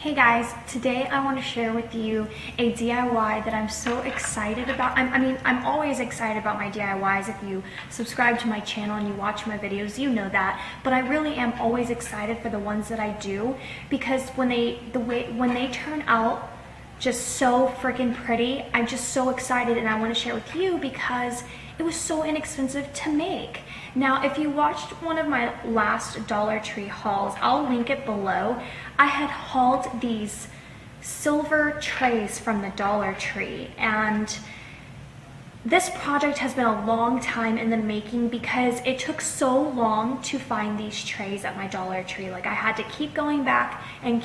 Hey guys, today I want to share with you a DIY that I'm so excited about. I'm always excited about my DIYs. If you subscribe to my channel and you watch my videos, you know that. But I really am always excited for the ones that I do because when they turn out just so freaking pretty, I'm just so excited and I want to share with you because it was so inexpensive to make. Now, if you watched one of my last Dollar Tree hauls, I'll link it below. I had hauled these silver trays from the Dollar Tree, and this project has been a long time in the making because it took so long to find these trays at my Dollar Tree. Like, I had to keep going back, and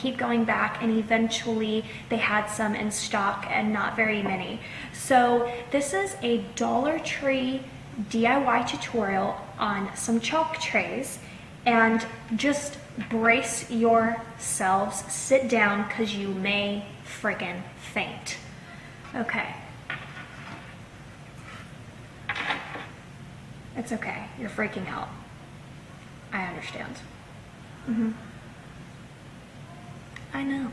eventually they had some in stock and not very many. So this is a Dollar Tree DIY tutorial on some chalk trays, and just brace yourselves, sit down, because you may freaking faint. Okay. It's okay, you're freaking out. I understand. I know.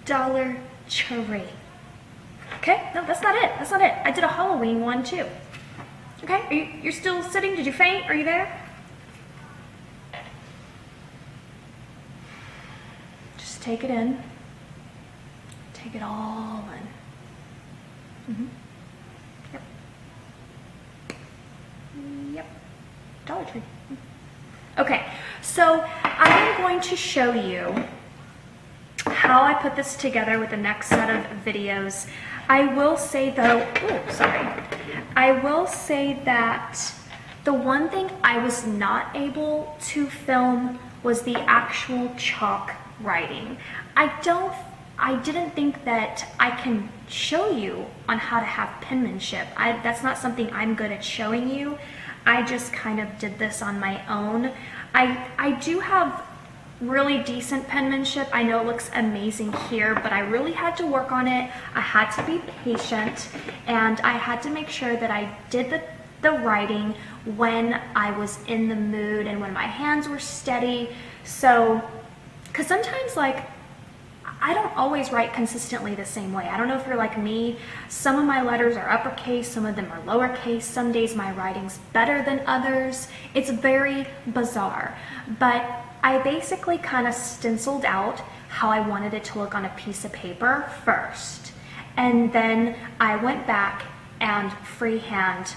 Dollar Tree. Okay, no, that's not it, I did a Halloween one too. Okay, you're still sitting? Did you faint? Are you there? Just take it in. Take it all in. Yep. Dollar Tree. Okay, so I am going to show you how I put this together with the next set of videos. I will say though, I will say that the one thing I was not able to film was the actual chalk writing. I didn't think that I can show you on how to have penmanship. That's not something I'm good at showing you. I just kind of did this on my own. I do have really decent penmanship. I know it looks amazing here, but I really had to work on it. I had to be patient, and I had to make sure that I did the writing when I was in the mood and when my hands were steady. So, because sometimes, like, I don't always write consistently the same way. I don't know if you're like me. Some of my letters are uppercase, some of them are lowercase. Some days my writing's better than others. It's very bizarre. But I basically kind of stenciled out how I wanted it to look on a piece of paper first. And then I went back and freehand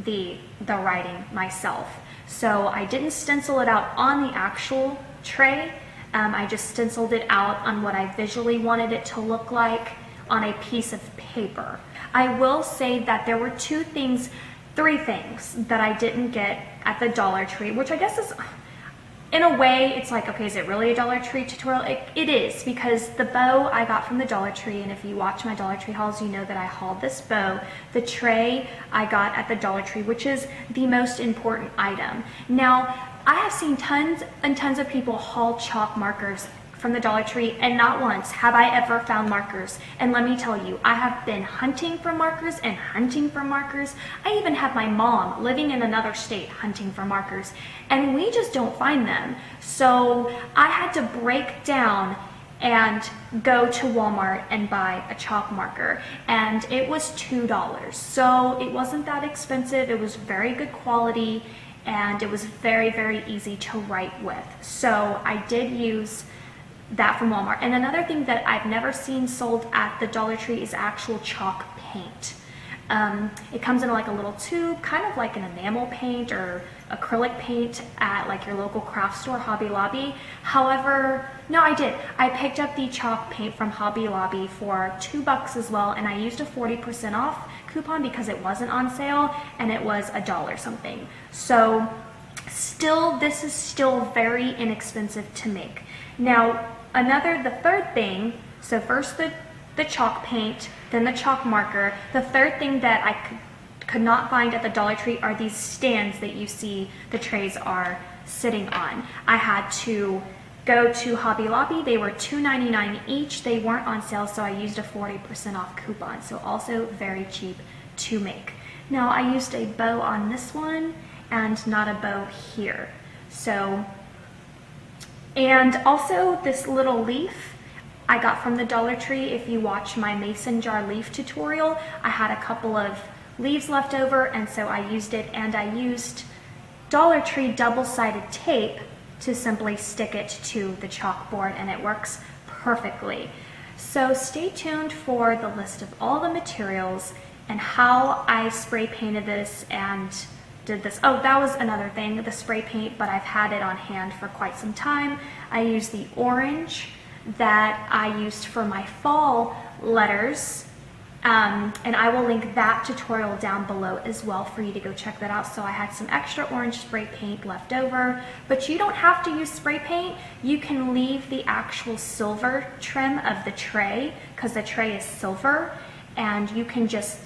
the writing myself. So I didn't stencil it out on the actual tray. I just stenciled it out on what I visually wanted it to look like on a piece of paper. I will say that there were three things that I didn't get at the Dollar Tree, which I guess is, in a way, it's like, okay, is it really a Dollar Tree tutorial? It is, because the bow I got from the Dollar Tree, and if you watch my Dollar Tree hauls, you know that I hauled this bow. The tray I got at the Dollar Tree, which is the most important item. Now, I have seen tons and tons of people haul chalk markers from the Dollar Tree, and not once have I ever found markers. And let me tell you, I have been hunting for markers and hunting for markers. I even have my mom living in another state hunting for markers, and we just don't find them. So I had to break down and go to Walmart and buy a chalk marker, and it was $2. So it wasn't that expensive. It was very good quality, and it was very, very easy to write with. So I did use that from Walmart. And another thing that I've never seen sold at the Dollar Tree is actual chalk paint. It comes in like a little tube, kind of like an enamel paint or acrylic paint at like your local craft store, Hobby Lobby. However, no, I did. I picked up the chalk paint from Hobby Lobby for $2 as well, and I used a 40% off coupon because it wasn't on sale, and it was $1 something. So still, this is still very inexpensive to make. Now, the third thing, so first the chalk paint, then the chalk marker. The third thing that I could not find at the Dollar Tree are these stands that you see the trays are sitting on. I had to go to Hobby Lobby. They were $2.99 each. They weren't on sale, so I used a 40% off coupon, so also very cheap to make. Now, I used a bow on this one and not a bow here. So And also this little leaf I got from the Dollar Tree. If you watch my mason jar leaf tutorial, I had a couple of leaves left over, and so I used it, and I used Dollar Tree double-sided tape to simply stick it to the chalkboard, and it works perfectly. So stay tuned for the list of all the materials and how I spray painted this and did this. Oh, that was another thing, the spray paint, but I've had it on hand for quite some time. I used the orange that I used for my fall letters. And I will link that tutorial down below as well for you to go check that out. So I had some extra orange spray paint left over, but you don't have to use spray paint. You can leave the actual silver trim of the tray because the tray is silver, and you can just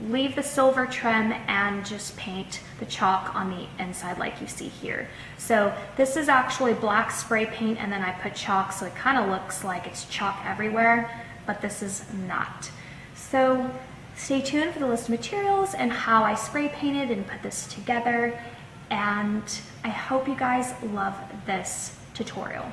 leave the silver trim and just paint the chalk on the inside like you see here. So this is actually black spray paint, and then I put chalk, so it kind of looks like it's chalk everywhere, but this is not. So stay tuned for the list of materials and how I spray painted and put this together, and I hope you guys love this tutorial.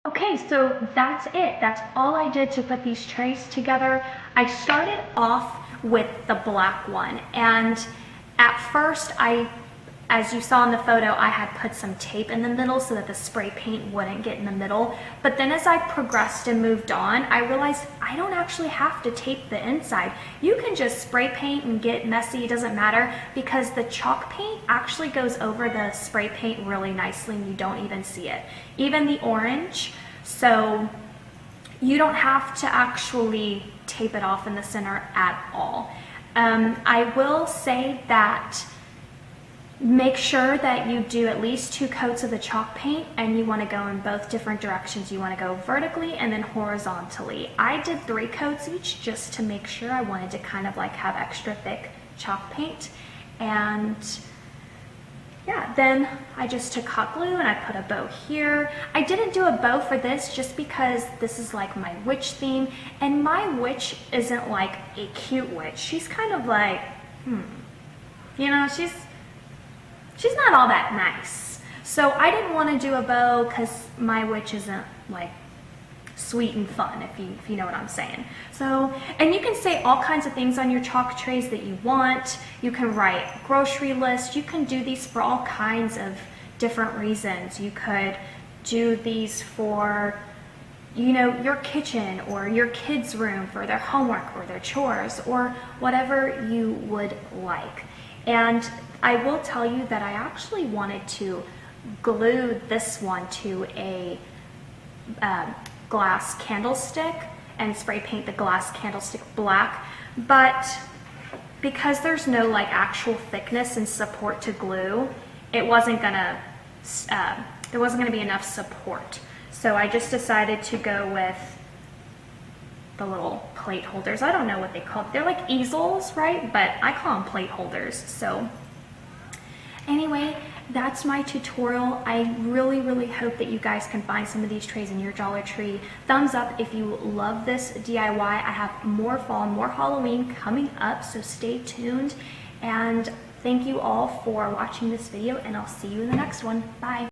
Okay, so that's it. That's all I did to put these trays together. I started off with the black one, and at first as you saw in the photo, I had put some tape in the middle so that the spray paint wouldn't get in the middle. But then as I progressed and moved on, I realized I don't actually have to tape the inside. You can just spray paint and get messy, it doesn't matter, because the chalk paint actually goes over the spray paint really nicely and you don't even see it. Even the orange, so you don't have to actually tape it off in the center at all. I will say that make sure that you do at least 2 coats of the chalk paint, and you want to go in both different directions. You want to go vertically and then horizontally. I did 3 coats each just to make sure. I wanted to kind of like have extra thick chalk paint. And yeah, then I just took hot glue and I put a bow here. I didn't do a bow for this just because this is like my witch theme, and my witch isn't like a cute witch. She's kind of like, you know, she's not all that nice. So I didn't want to do a bow because my witch isn't like sweet and fun, if you know what I'm saying. So, and you can say all kinds of things on your chalk trays that you want. You can write grocery lists. You can do these for all kinds of different reasons. You could do these for, you know, your kitchen or your kids' room for their homework or their chores or whatever you would like. And I will tell you that I actually wanted to glue this one to a glass candlestick and spray paint the glass candlestick black, but because there's no like actual thickness and support to glue, it wasn't gonna, there wasn't gonna be enough support. So I just decided to go with the little plate holders. I don't know what they call it. They're like easels, right? But I call them plate holders. So anyway, that's my tutorial. I really hope that you guys can find some of these trays in your Dollar Tree. Thumbs up if you love this DIY. I have more fall, more Halloween coming up, so stay tuned. And thank you all for watching this video, and I'll see you in the next one. Bye.